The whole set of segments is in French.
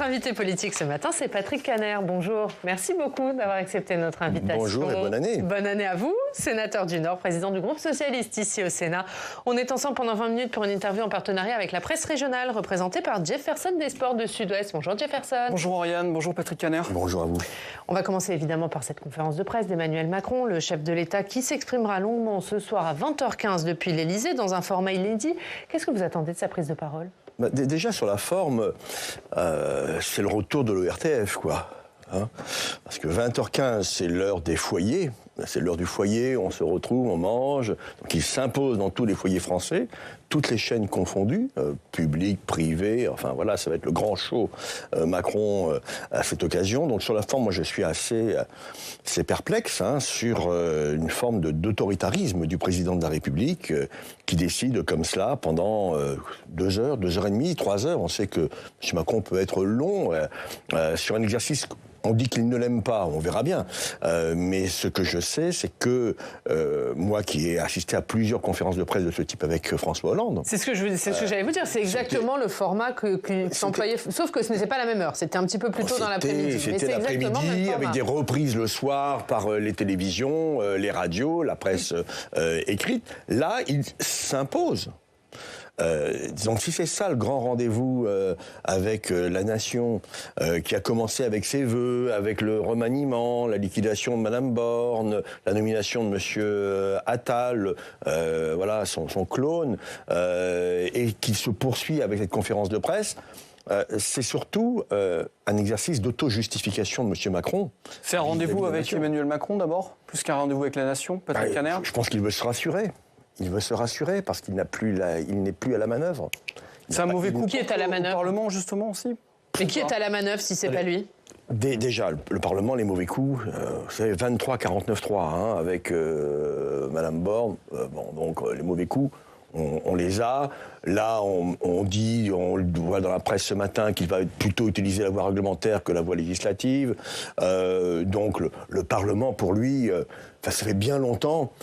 invité politique ce matin, c'est Patrick Kanner. Bonjour, merci beaucoup d'avoir accepté notre invitation. Bonjour et bonne année. Bonne année à vous, sénateur du Nord, président du groupe socialiste ici au Sénat. On est ensemble pendant 20 minutes pour une interview en partenariat avec la presse régionale, représentée par Jefferson des Sports de Sud-Ouest. Bonjour Jefferson. Bonjour Oriane, bonjour Patrick Kanner. Bonjour à vous. On va commencer évidemment par cette conférence de presse d'Emmanuel Macron, le chef de l'État, qui s'exprimera longuement ce soir à 20h15 depuis l'Élysée dans un format inédit. Qu'est-ce que vous attendez de sa prise de parole ? Déjà sur la forme, c'est le retour de l'ORTF, quoi. Hein, parce que 20h15, c'est l'heure des foyers. C'est l'heure du foyer, on se retrouve, on mange. Donc il s'impose dans tous les foyers français, toutes les chaînes confondues, publiques, privées, enfin voilà, ça va être le grand show Macron à cette occasion. Donc sur la forme, moi je suis assez perplexe sur une forme d'autoritarisme du président de la République qui décide comme cela pendant 2 heures, 2 heures et demie, 3 heures. On sait que M. Macron peut être long sur un exercice. On dit qu'il ne l'aime pas, on verra bien. Mais ce que je sais, c'est que moi qui ai assisté à plusieurs conférences de presse de ce type avec François Hollande... C'est ce que j'allais vous dire, c'est exactement le format que s'employait, sauf que ce n'était pas la même heure, c'était un petit peu plus tôt dans l'après-midi. C'était l'après-midi, avec des reprises le soir par les télévisions, les radios, la presse écrite. Là, il s'impose. Donc si c'est ça le grand rendez-vous avec la nation qui a commencé avec ses vœux, avec le remaniement, la liquidation de Madame Borne, la nomination de Monsieur Attal, voilà son clone, et qui se poursuit avec cette conférence de presse. C'est surtout un exercice d'auto-justification de M. Macron. C'est un rendez-vous avec Emmanuel Macron d'abord, plus qu'un rendez-vous avec la nation, Patrick Kanner. Je pense qu'il veut se rassurer. Il veut se rassurer parce qu'il n'est plus à la manœuvre. C'est un mauvais coup qui est à la manœuvre. Au Parlement, justement, aussi. Et qui est à la manœuvre si c'est pas lui ? Déjà, le Parlement, les mauvais coups, vous savez, 23-49-3, avec Madame Borne. Donc les mauvais coups, on les a. Là, on dit, on le voit dans la presse ce matin, qu'il va plutôt utiliser la voie réglementaire que la voie législative. Donc le Parlement, pour lui, ça fait bien longtemps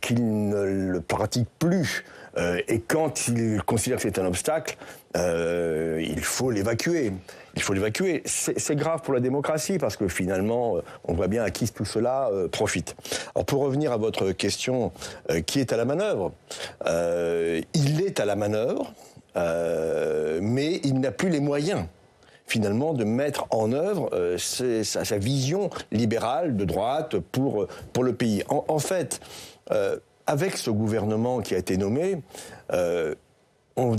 qu'il ne le pratique plus. Et quand il considère que c'est un obstacle, il faut l'évacuer. C'est grave pour la démocratie parce que finalement, on voit bien à qui tout cela profite. Alors pour revenir à votre question, qui est à la manœuvre ? Il est à la manœuvre, mais il n'a plus les moyens finalement de mettre en œuvre sa vision libérale de droite pour le pays. En fait, avec ce gouvernement qui a été nommé, on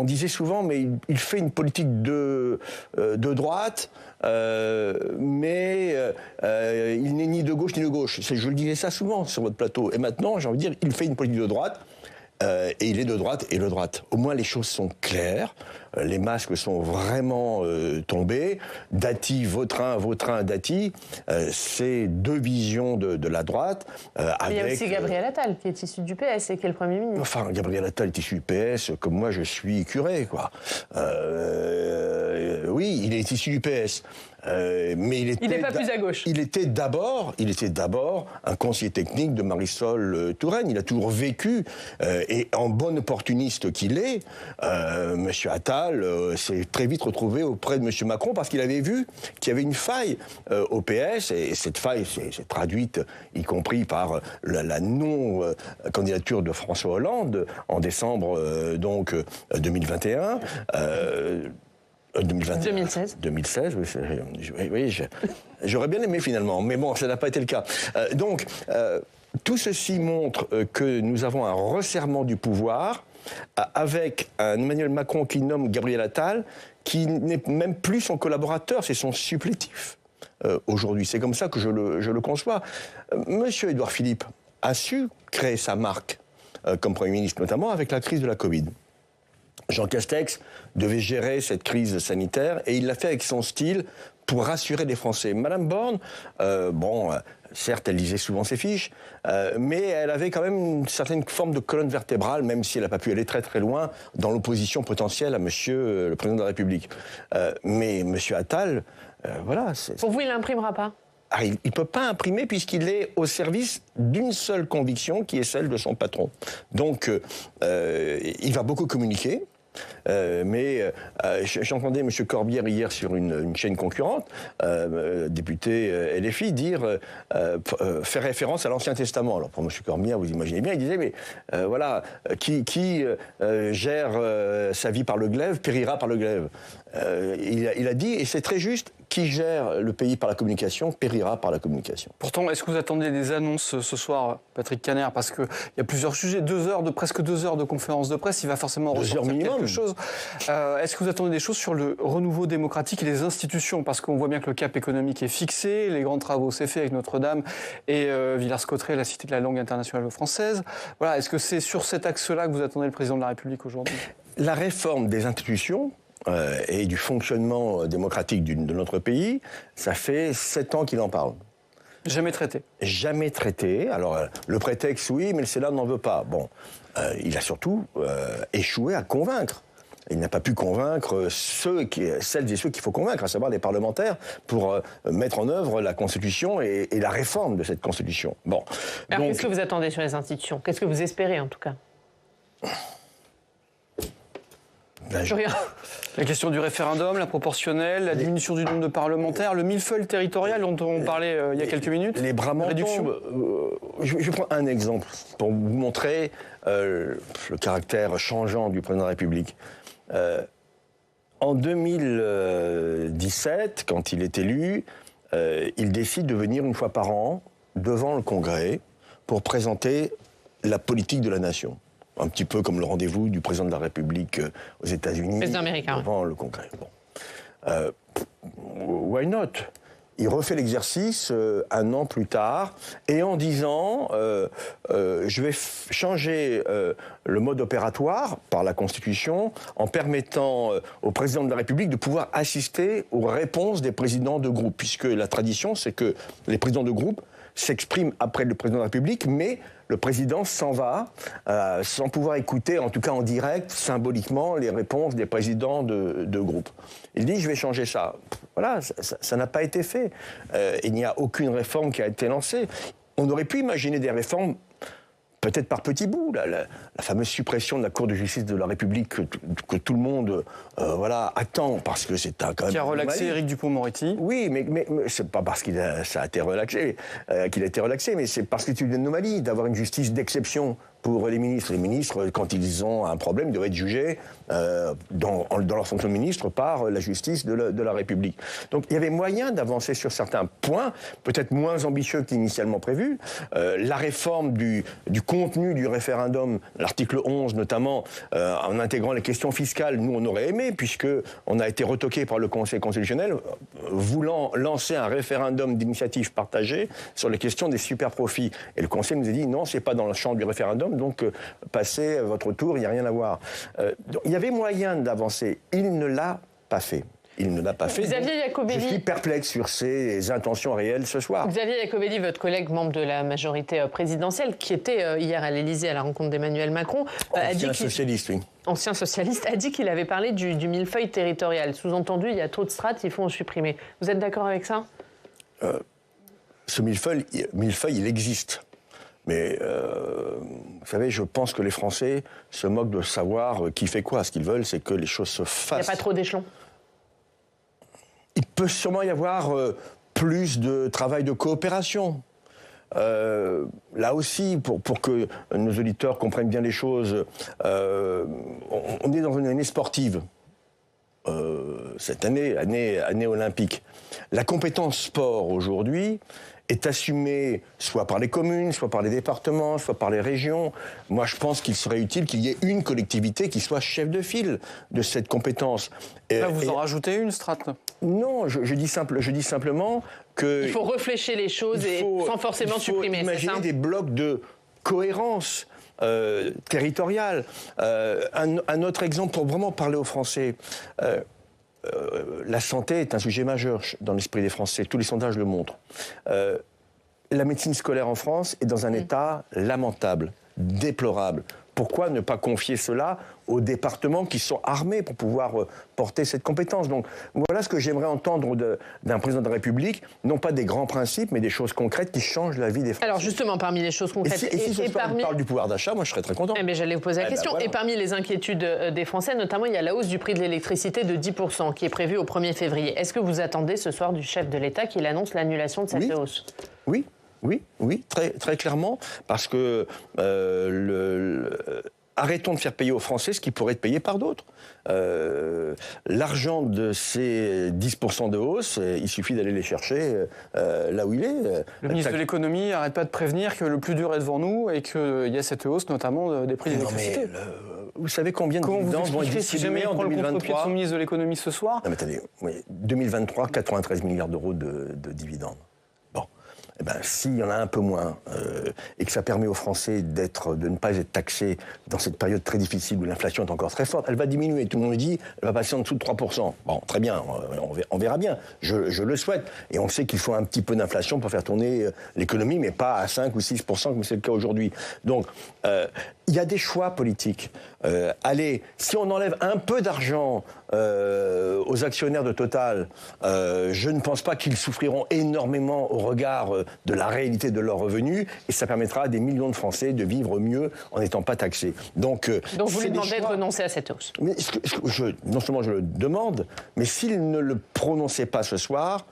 disait souvent, mais il fait une politique de droite, mais il n'est ni de gauche ni de gauche. Je le disais ça souvent sur votre plateau. Et maintenant, j'ai envie de dire, il fait une politique de droite, et il est de droite et de droite. Au moins, les choses sont claires. Les masques sont vraiment tombés. Dati, Vautrin, Dati, c'est 2 visions de la droite. Il y a aussi Gabriel Attal, qui est issu du PS et qui est le Premier ministre. Enfin, Gabriel Attal est issu du PS, comme moi je suis curé, quoi. Oui, il est issu du PS. Mais il n'est pas plus à gauche. Il était d'abord un conseiller technique de Marisol Touraine. Il a toujours vécu, et en bon opportuniste qu'il est, M. Attal s'est très vite retrouvé auprès de M. Macron parce qu'il avait vu qu'il y avait une faille au PS, et cette faille s'est traduite, y compris par la non-candidature de François Hollande en décembre 2021. 2016. 2016, oui, j'aurais bien aimé finalement, mais bon, ça n'a pas été le cas. Donc, tout ceci montre que nous avons un resserrement du pouvoir avec un Emmanuel Macron qui nomme Gabriel Attal, qui n'est même plus son collaborateur, c'est son supplétif aujourd'hui. C'est comme ça que je le conçois. Monsieur Édouard Philippe a su créer sa marque comme Premier ministre, notamment avec la crise de la Covid. Jean Castex devait gérer cette crise sanitaire et il l'a fait avec son style pour rassurer les Français. Madame Borne, certes, elle lisait souvent ses fiches, mais elle avait quand même une certaine forme de colonne vertébrale, même si elle n'a pas pu aller très très loin dans l'opposition potentielle à Monsieur le Président de la République. Mais Monsieur Attal, voilà... Pour vous, il n'imprimera pas ? Il ne peut pas imprimer puisqu'il est au service d'une seule conviction qui est celle de son patron. Donc, il va beaucoup communiquer. Mais j'entendais M. Corbière hier sur une chaîne concurrente, député LFI, dire faire référence à l'Ancien Testament. Alors pour M. Corbière, vous imaginez bien, il disait mais voilà, qui gère sa vie par le glaive périra par le glaive. Il a dit, et c'est très juste, qui gère le pays par la communication périra par la communication. Pourtant, est-ce que vous attendez des annonces ce soir, Patrick Kanner? Parce qu'il y a plusieurs sujets, presque 2 heures de conférence de presse, il va forcément ressortir quelque chose. Est-ce que vous attendez des choses sur le renouveau démocratique et les institutions? Parce qu'on voit bien que le cap économique est fixé, les grands travaux s'est fait avec Notre-Dame et Villars-Cotterêts, la Cité de la langue internationale française. Voilà, est-ce que c'est sur cet axe-là que vous attendez le président de la République aujourd'hui? La réforme des institutions et du fonctionnement démocratique de notre pays, ça fait 7 ans qu'il en parle. Jamais traité. Jamais traité. Alors, le prétexte, oui, mais le Sénat n'en veut pas. Bon, il a surtout échoué à convaincre. Il n'a pas pu convaincre celles et ceux qu'il faut convaincre, à savoir les parlementaires, pour mettre en œuvre la Constitution et la réforme de cette Constitution. Bon. Alors, qu'est-ce que vous attendez sur les institutions? Qu'est-ce que vous espérez, en tout cas? Rien. La question du référendum, la proportionnelle, la diminution du nombre de parlementaires, le millefeuille territorial dont on parlait il y a quelques minutes. Les bras m'en tombent. Je prends un exemple pour vous montrer le caractère changeant du président de la République. En 2017, quand il est élu, il décide de venir une fois par an devant le Congrès pour présenter la politique de la nation. Un petit peu comme le rendez-vous du président de la République aux États-Unis devant le Congrès. Bon. Why not? Il refait l'exercice 1 an plus tard et en disant je vais changer le mode opératoire par la Constitution en permettant au président de la République de pouvoir assister aux réponses des présidents de groupe, puisque la tradition c'est que les présidents de groupe s'expriment après le président de la République, mais le président s'en va sans pouvoir écouter, en tout cas en direct, symboliquement, les réponses des présidents de groupe. Il dit, je vais changer ça. Voilà, ça n'a pas été fait. Il n'y a aucune réforme qui a été lancée. On aurait pu imaginer des réformes peut-être par petits bouts, la fameuse suppression de la Cour de justice de la République que tout le monde attend, parce que c'est quand même... Qui a relaxé Éric Dupond-Moretti. Oui, mais c'est pas parce ça a été relaxé, qu'il a été relaxé, mais c'est parce que c'est une anomalie d'avoir une justice d'exception pour les ministres. Les ministres, quand ils ont un problème, doivent être jugés dans leur fonction de ministre par la justice de la République. Donc il y avait moyen d'avancer sur certains points, peut-être moins ambitieux qu'initialement prévu. La réforme du contenu du référendum, l'article 11 notamment, en intégrant les questions fiscales, nous on aurait aimé, puisqu'on a été retoqué par le Conseil constitutionnel, voulant lancer un référendum d'initiative partagée sur les questions des superprofits. Et le Conseil nous a dit non, c'est pas dans le champ du référendum, donc passez votre tour, il n'y a rien à voir. Donc, il y avait moyen d'avancer, il ne l'a pas fait. Il ne l'a pas fait. Xavier Iacovelli. Je suis perplexe sur ses intentions réelles ce soir. Xavier Iacovelli, votre collègue membre de la majorité présidentielle, qui était hier à l'Élysée à la rencontre d'Emmanuel Macron, ancien socialiste, oui. Ancien socialiste, a dit qu'il avait parlé du millefeuille territorial. Sous-entendu, il y a trop de strates, il faut en supprimer. Vous êtes d'accord avec ça? Ce millefeuille, il existe. Mais, vous savez, je pense que les Français se moquent de savoir qui fait quoi. Ce qu'ils veulent, c'est que les choses se fassent. Il n'y a pas trop d'échelons? Il peut sûrement y avoir plus de travail de coopération. Là aussi, pour que nos auditeurs comprennent bien les choses, on est dans une année sportive. Cette année olympique. La compétence sport aujourd'hui est assumée soit par les communes, soit par les départements, soit par les régions. Moi, je pense qu'il serait utile qu'il y ait une collectivité qui soit chef de file de cette compétence. Là, vous en rajoutez une, strate? Non, je dis simplement que... Il faut réfléchir les choses sans forcément supprimer, c'est ça? Il faut imaginer des blocs de cohérence territoriale. Un autre exemple pour vraiment parler aux Français... la santé est un sujet majeur dans l'esprit des Français. Tous les sondages le montrent. La médecine scolaire en France est dans un état lamentable, déplorable. Pourquoi ne pas confier cela aux départements qui sont armés pour pouvoir porter cette compétence. Donc voilà ce que j'aimerais entendre d'un président de la République, non pas des grands principes, mais des choses concrètes qui changent la vie des Français. Alors justement, parmi les choses concrètes... Et si ce soir on parle du pouvoir d'achat, moi je serais très content. Mais j'allais vous poser la question. Voilà. Et parmi les inquiétudes des Français, notamment, il y a la hausse du prix de l'électricité de 10% qui est prévue au 1er février. Est-ce que vous attendez ce soir du chef de l'État qu'il annonce l'annulation de cette hausse ? Oui, très, très clairement, parce que arrêtons de faire payer aux Français ce qui pourrait être payé par d'autres. L'argent de ces 10% de hausse, il suffit d'aller les chercher là où il est. Le ministre de l'économie n'arrête pas de prévenir que le plus dur est devant nous et qu'il y a cette hausse, notamment des prix de l'électricité. Vous savez combien de dividendes vont être distribués en 2023 ? Si jamais il prend le contre-pied de son ministre de l'économie ce soir. Non mais attendez, 2023, 93 milliards d'euros de dividendes. Eh ben, s'il y en a un peu moins et que ça permet aux Français de ne pas être taxés dans cette période très difficile où l'inflation est encore très forte, elle va diminuer. Tout le monde dit elle va passer en dessous de 3%. Bon, très bien, on verra bien. Je le souhaite. Et on sait qu'il faut un petit peu d'inflation pour faire tourner l'économie, mais pas à 5 ou 6% comme c'est le cas aujourd'hui. Donc, il y a des choix politiques. Allez, si on enlève un peu d'argent aux actionnaires de Total, je ne pense pas qu'ils souffriront énormément au regard de la réalité de leurs revenus, et ça permettra à des millions de Français de vivre mieux en n'étant pas taxés. Donc vous lui demandez de renoncer à cette hausse. Mais non seulement je le demande, mais s'il ne le prononçait pas ce soir,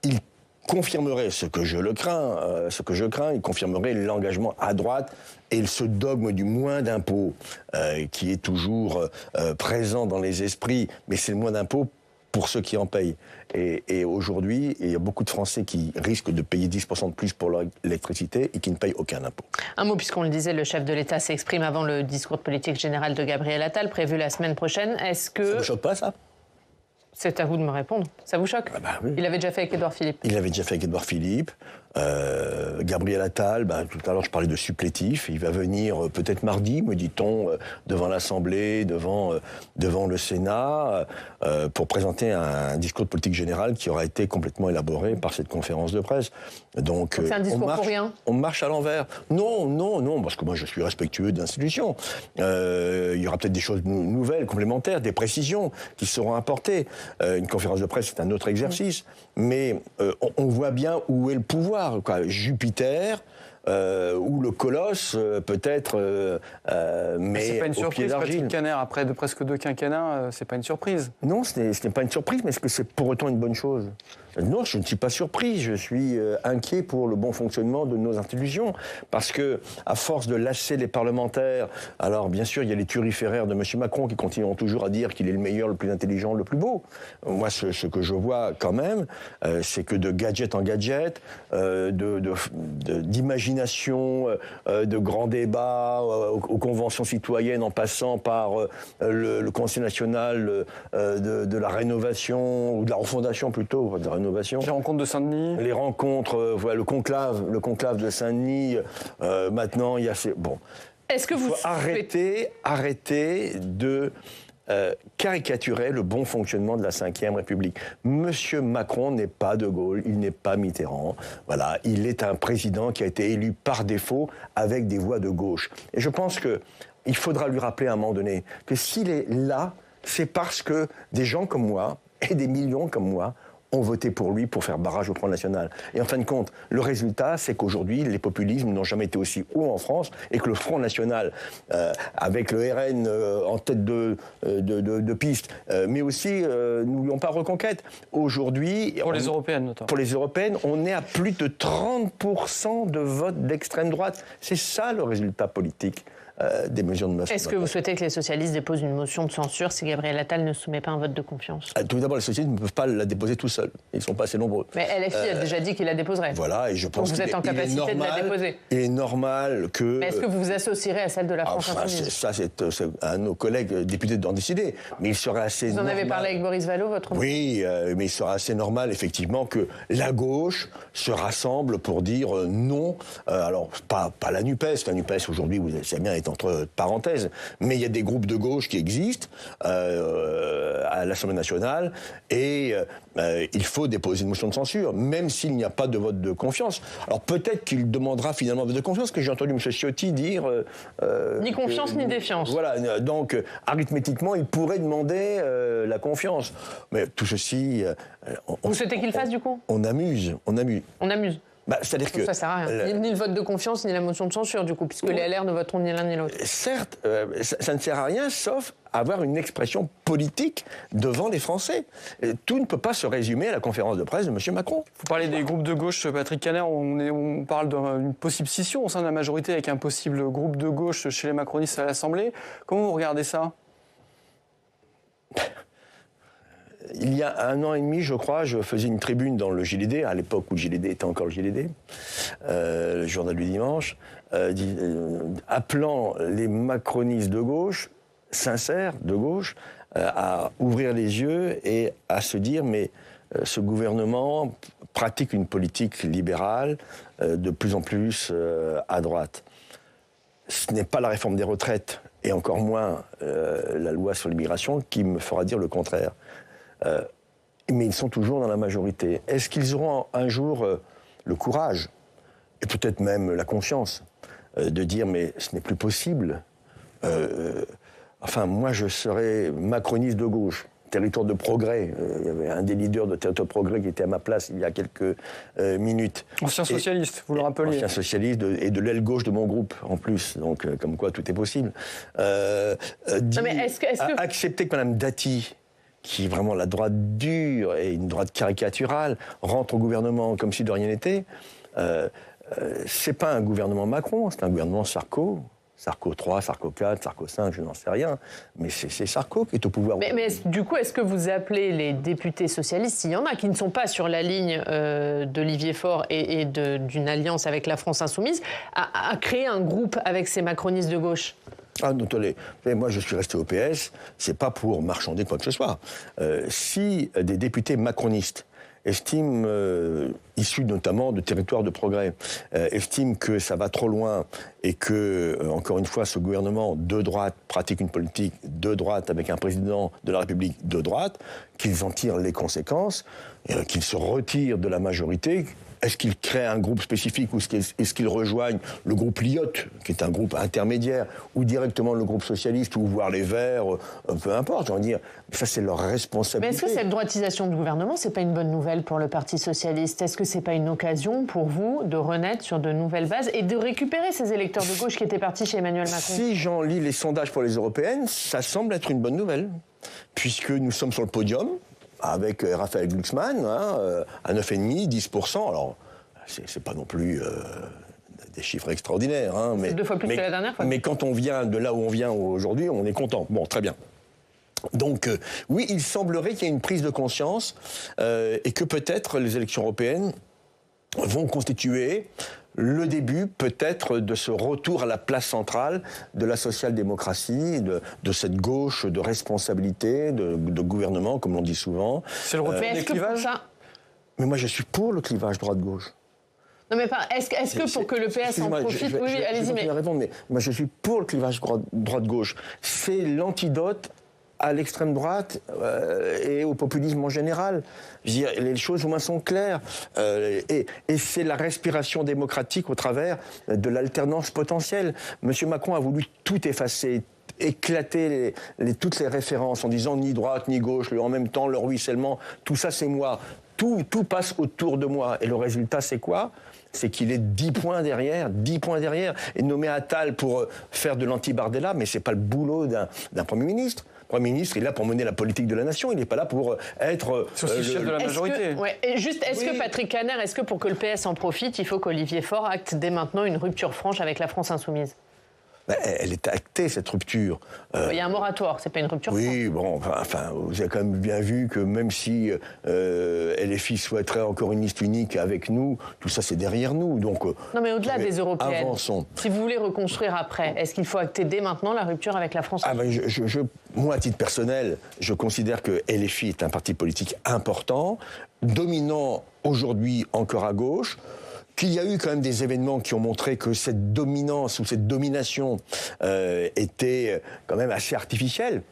il confirmerait ce que je crains, il confirmerait l'engagement à droite et ce dogme du moins d'impôts qui est toujours présent dans les esprits, mais c'est le moins d'impôts pour ceux qui en payent. Et aujourd'hui, il y a beaucoup de Français qui risquent de payer 10% de plus pour leur électricité et qui ne payent aucun impôt. Un mot, puisqu'on le disait, le chef de l'État s'exprime avant le discours de politique générale de Gabriel Attal, prévu la semaine prochaine. Est-ce que... Ça ne vous choque pas, ça ? C'est à vous de me répondre. Ça vous choque ? Oui. Il l'avait déjà fait avec Édouard Philippe. Il l'avait déjà fait avec Édouard Philippe. Gabriel Attal, tout à l'heure je parlais de supplétif, il va venir peut-être mardi, me dit-on, devant l'Assemblée, devant le Sénat, pour présenter un discours de politique générale qui aura été complètement élaboré par cette conférence de presse. Donc c'est un discours pour rien ? On marche à l'envers. Non, parce que moi je suis respectueux de l'institution. Il y aura peut-être des choses nouvelles, complémentaires, des précisions qui seront apportées. Une conférence de presse, c'est un autre exercice, mais on voit bien où est le pouvoir. Jupiter ou le colosse, peut-être, mais c'est pas une surprise, d'argile. Patrick Caner, après de presque 2 quinquennats, c'est pas une surprise. Non, ce n'est pas une surprise, mais est-ce que c'est pour autant une bonne chose ? Non, je ne suis pas surpris, je suis inquiet pour le bon fonctionnement de nos institutions, parce que, à force de lasser les parlementaires, alors bien sûr, il y a les turiféraires de M. Macron qui continueront toujours à dire qu'il est le meilleur, le plus intelligent, le plus beau. Moi, ce que je vois quand même, c'est que de gadget en gadget, d'imagination, de grands débats, aux conventions citoyennes, en passant par le Conseil national de la rénovation, ou de la refondation plutôt, de la rénovation. Les rencontres de Saint-Denis. Les rencontres, voilà, le conclave de Saint-Denis. Maintenant, il y a ces... Bon. Est-ce que vous faut arrêter de caricaturer le bon fonctionnement de la Ve République. Monsieur Macron n'est pas De Gaulle, il n'est pas Mitterrand. Voilà, il est un président qui a été élu par défaut avec des voix de gauche. Et je pense qu'il faudra lui rappeler à un moment donné que s'il est là, c'est parce que des gens comme moi et des millions comme moi ont voté pour lui pour faire barrage au Front National. Et en fin de compte, le résultat, c'est qu'aujourd'hui, les populismes n'ont jamais été aussi hauts en France et que le Front National, avec le RN en tête de piste, mais aussi, n'oublions pas Reconquête, aujourd'hui... Pour les européennes, notamment. Pour les européennes, on est à plus de 30% de vote d'extrême droite. C'est ça le résultat politique des mesures de masse. Est-ce que vous souhaitez que les socialistes déposent une motion de censure si Gabriel Attal ne soumet pas un vote de confiance ? Tout d'abord, les socialistes ne peuvent pas la déposer tout seuls. Ils ne sont pas assez nombreux. Mais LFI a déjà dit qu'il la déposerait. Voilà, et je pense donc vous êtes en capacité de la déposer. Il est normal que... Mais est-ce que vous vous associerez à celle de la France Insoumise ? Ça, c'est à nos collègues députés d'en décider. Mais il serait assez normal... Vous en avez parlé avec Boris Vallaud, votre... Oui, mais il serait assez normal, effectivement, que la gauche se rassemble pour dire non. Alors, pas la NUPES. La NUPES, aujourd'hui, vous savez bien, est entre parenthèses. Mais il y a des groupes de gauche qui existent à l'Assemblée nationale et il faut déposer une motion de censure, même s'il n'y a pas de vote de confiance. Alors peut-être qu'il demandera finalement un vote de confiance, que j'ai entendu M. Ciotti dire... ni confiance ni défiance. Voilà, donc arithmétiquement, il pourrait demander la confiance. Mais tout ceci... Vous souhaitez qu'il fasse du coup ? On amuse. On amuse. C'est-à-dire que ça sert à rien. Ni le vote de confiance, ni la motion de censure, du coup, puisque les LR ne voteront ni l'un ni l'autre. Certes, ça ne sert à rien, sauf avoir une expression politique devant les Français. Tout ne peut pas se résumer à la conférence de presse de M. Macron. Vous parlez des groupes de gauche, Patrick Caner, on parle d'une possible scission au sein de la majorité avec un possible groupe de gauche chez les macronistes à l'Assemblée. Comment vous regardez ça ? Il y a 1 an et demi, je crois, je faisais une tribune dans le JDD, à l'époque où le JDD était encore le JDD, le journal du dimanche, appelant les macronistes de gauche, sincères de gauche, à ouvrir les yeux et à se dire mais ce gouvernement pratique une politique libérale de plus en plus à droite. Ce n'est pas la réforme des retraites et encore moins la loi sur l'immigration qui me fera dire le contraire. Mais ils sont toujours dans la majorité. Est-ce qu'ils auront un jour le courage, et peut-être même la conscience, de dire mais ce n'est plus possible. Enfin, moi je serais macroniste de gauche, territoire de progrès. Il y avait un des leaders de territoire de progrès qui était à ma place il y a quelques minutes. Ancien socialiste, vous le rappeliez. Ancien socialiste et de l'aile gauche de mon groupe en plus, donc comme quoi tout est possible. Accepter que Mme Dati, qui est vraiment la droite dure et une droite caricaturale, rentre au gouvernement comme si de rien n'était, c'est pas un gouvernement Macron, c'est un gouvernement Sarko. Sarko 3, Sarko 4, Sarko 5, je n'en sais rien. Mais c'est Sarko qui est au pouvoir. Mais du coup, est-ce que vous appelez les députés socialistes, s'il y en a, qui ne sont pas sur la ligne d'Olivier Faure et d'une alliance avec la France Insoumise, à créer un groupe avec ces macronistes de gauche ? Ah, non, attendez. Moi, je suis resté au PS, c'est pas pour marchander quoi que ce soit. Si des députés macronistes estiment, issus notamment de territoires de progrès, estiment que ça va trop loin et que, encore une fois, ce gouvernement de droite pratique une politique de droite avec un président de la République de droite, qu'ils en tirent les conséquences, qu'ils se retirent de la majorité. Est-ce qu'ils créent un groupe spécifique ou est-ce qu'ils rejoignent le groupe Lyotte, qui est un groupe intermédiaire, ou directement le groupe socialiste, ou voire les Verts, peu importe, j'ai envie de dire, ça c'est leur responsabilité. Mais est-ce que cette droitisation du gouvernement, c'est pas une bonne nouvelle pour le Parti socialiste ? Est-ce que c'est pas une occasion pour vous de renaître sur de nouvelles bases et de récupérer ces électeurs de gauche qui étaient partis chez Emmanuel Macron ? Si j'en lis les sondages pour les européennes, ça semble être une bonne nouvelle, puisque nous sommes sur le podium, avec Raphaël Glucksmann, à 9,5, 10%. Alors, c'est pas non plus des chiffres extraordinaires. Mais, c'est 2 fois plus que la dernière fois. Mais quand on vient de là où on vient aujourd'hui, on est content. Bon, très bien. Donc, oui, il semblerait qu'il y ait une prise de conscience et que peut-être les élections européennes vont constituer le début peut-être de ce retour à la place centrale de la social-démocratie, de cette gauche de responsabilité, de gouvernement, comme l'on dit souvent. C'est le retour des clivages ? Mais moi, je suis pour le clivage droite-gauche. Non, mais est-ce que pour que le PS en profite... Oui, allez-y, mais... répondre, mais moi, je suis pour le clivage droite-gauche. C'est l'antidote à l'extrême droite et au populisme en général. Je veux dire, les choses au moins sont claires. Et c'est la respiration démocratique au travers de l'alternance potentielle. M. Macron a voulu tout effacer, éclater toutes les références en disant ni droite ni gauche, en même temps le ruissellement, tout ça c'est moi. Tout passe autour de moi. Et le résultat c'est quoi ? C'est qu'il est 10 points derrière, et nommé Attal pour faire de l'anti-Bardella, mais c'est pas le boulot d'un Premier ministre. Le Premier ministre est là pour mener la politique de la nation, il n'est pas là pour être... C'est aussi chef de la majorité. Est-ce que Patrick Caner, est-ce que pour que le PS en profite, il faut qu'Olivier Faure acte dès maintenant une rupture franche avec la France Insoumise ? Elle est actée, cette rupture. Il y a un moratoire, c'est pas une rupture. Oui, bon, enfin, vous avez quand même bien vu que même si LFI souhaiterait encore une liste unique avec nous, tout ça c'est derrière nous. Donc, non, mais au-delà des européennes, avançons. Si vous voulez reconstruire après, est-ce qu'il faut acter dès maintenant la rupture avec la France ? Moi, à titre personnel, je considère que LFI est un parti politique important, dominant aujourd'hui encore à gauche. qu'il y a eu quand même des événements qui ont montré que cette dominance ou cette domination était quand même assez artificielle.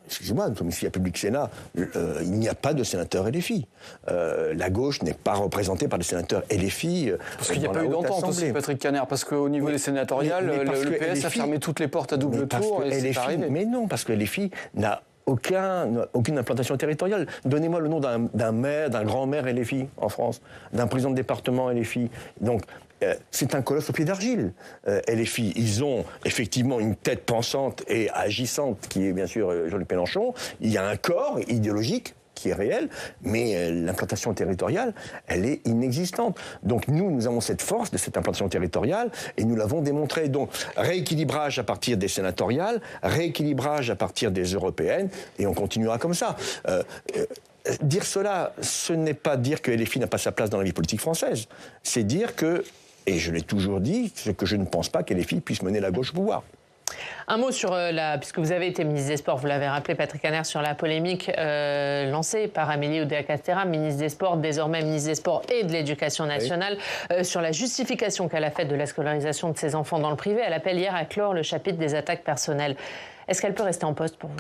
Excusez-moi, comme ici à Public Sénat, il n'y a pas de sénateurs LFI. La gauche n'est pas représentée par des sénateurs LFI. Parce qu'il n'y a pas eu d'entente aussi, Patrick Caner, parce qu'au niveau des sénatoriales, le PS a fermé toutes les portes à double tour. Et c'est arrivé. Mais non, parce que LFI n'a aucune implantation territoriale. Donnez-moi le nom d'un maire, d'un grand maire LFI en France, d'un président de département LFI. Donc, c'est un colosse au pied d'argile. LFI, ils ont effectivement une tête pensante et agissante, qui est bien sûr Jean-Luc Mélenchon. Il y a un corps idéologique qui est réel, mais l'implantation territoriale, elle est inexistante. Donc nous avons cette force de cette implantation territoriale, et nous l'avons démontré. Donc rééquilibrage à partir des sénatoriales, rééquilibrage à partir des européennes, et on continuera comme ça. Dire cela, ce n'est pas dire que LFI n'a pas sa place dans la vie politique française. C'est dire que, et je l'ai toujours dit, c'est que je ne pense pas que LFI puisse mener la gauche au pouvoir. Un mot sur puisque vous avez été ministre des Sports, vous l'avez rappelé, Patrick Caner, sur la polémique lancée par Amélie Oudéa-Castéra, ministre des Sports, désormais ministre des Sports et de l'Éducation nationale, sur la justification qu'elle a faite de la scolarisation de ses enfants dans le privé. Elle appelle hier à clore le chapitre des attaques personnelles. Est-ce qu'elle peut rester en poste pour vous ?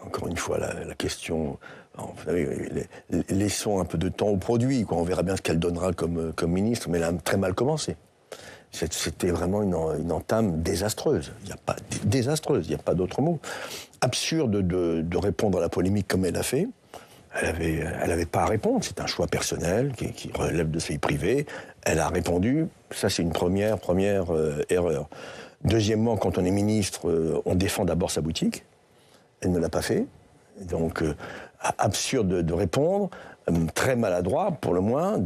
Encore une fois, la question... Vous savez, laissons un peu de temps au produit, quoi. On verra bien ce qu'elle donnera comme ministre, mais elle a très mal commencé. C'était vraiment une entame désastreuse. Il n'y a pas d'autre mot. Absurde de répondre à la polémique comme elle a fait. Elle avait pas à répondre. C'est un choix personnel qui relève de sa vie privée. Elle a répondu. Ça, c'est une première erreur. Deuxièmement, quand on est ministre, on défend d'abord sa boutique. Elle ne l'a pas fait. Donc, absurde de répondre, très maladroit, pour le moins,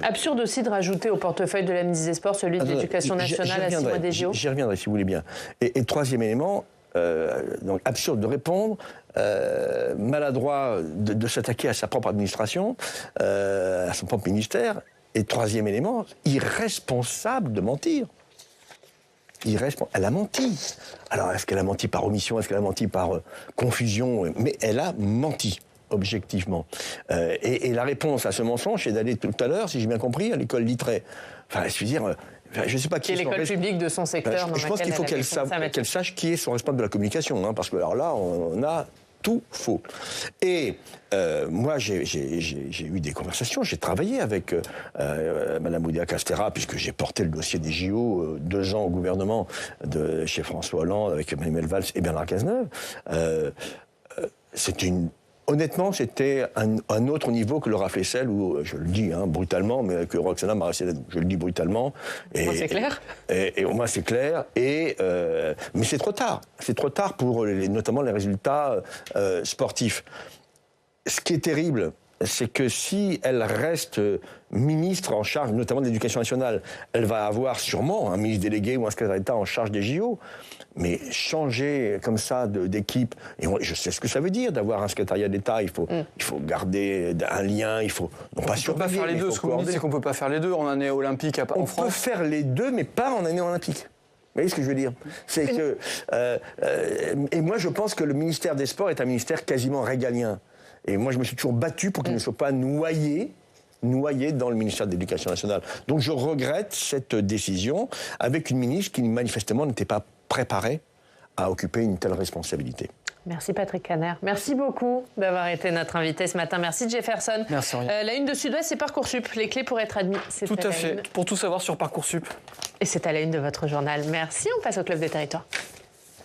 Absurde aussi de rajouter au portefeuille de la ministre des Sports celui de l'Éducation nationale à 6 mois des JO. J'y reviendrai, si vous voulez bien. Et troisième élément, donc absurde de répondre, maladroit de s'attaquer à sa propre administration, à son propre ministère, et troisième élément, irresponsable de mentir. Elle a menti. Alors, est-ce qu'elle a menti par omission? Est-ce qu'elle a menti par confusion? Mais elle a menti, objectivement. Et la réponse à ce mensonge, c'est d'aller tout à l'heure, si j'ai bien compris, à l'école Littré. Enfin, je veux dire... je ne sais pas qui est l'école publique de son secteur. Je pense qu'il faut qu'elle sache qui est son responsable de la communication, hein, parce que alors là, on a tout faux. Et moi, j'ai eu des conversations, j'ai travaillé avec Mme Oudéa-Castéra, puisque j'ai porté le dossier des JO 2 ans au gouvernement chez François Hollande, avec Manuel Valls et Bernard Cazeneuve. Honnêtement, c'était un autre niveau que Laura Flessel, où, je le dis brutalement, mais que Roxana Maraciel, je le dis brutalement. Moi, c'est clair. Et au moins, c'est clair. Mais c'est trop tard. C'est trop tard pour notamment les résultats sportifs. Ce qui est terrible, c'est que si elle reste ministre en charge, notamment de l'Éducation nationale, elle va avoir sûrement un ministre délégué ou un secrétaire d'État en charge des JO. Mais changer comme ça d'équipe, et je sais ce que ça veut dire d'avoir un secrétariat d'État, il faut garder un lien, il faut non pas surveiller. On ne peut pas faire les deux, ce que vous dites, c'est qu'on ne peut pas faire les deux en année olympique en France. On peut faire les deux, mais pas en année olympique. Vous voyez ce que je veux dire? C'est que... et moi, je pense que le ministère des Sports est un ministère quasiment régalien. Et moi, je me suis toujours battu pour qu'il ne soit pas noyé dans le ministère de l'Éducation nationale. Donc je regrette cette décision avec une ministre qui manifestement n'était pas préparée à occuper une telle responsabilité. Merci Patrick Caner. Merci beaucoup d'avoir été notre invité ce matin. Merci Jefferson. Merci. La une de Sud-Ouest, c'est Parcoursup. Les clés pour être admis. Tout à fait. Pour tout savoir sur Parcoursup. Et c'est à la une de votre journal. Merci. On passe au Club des Territoires.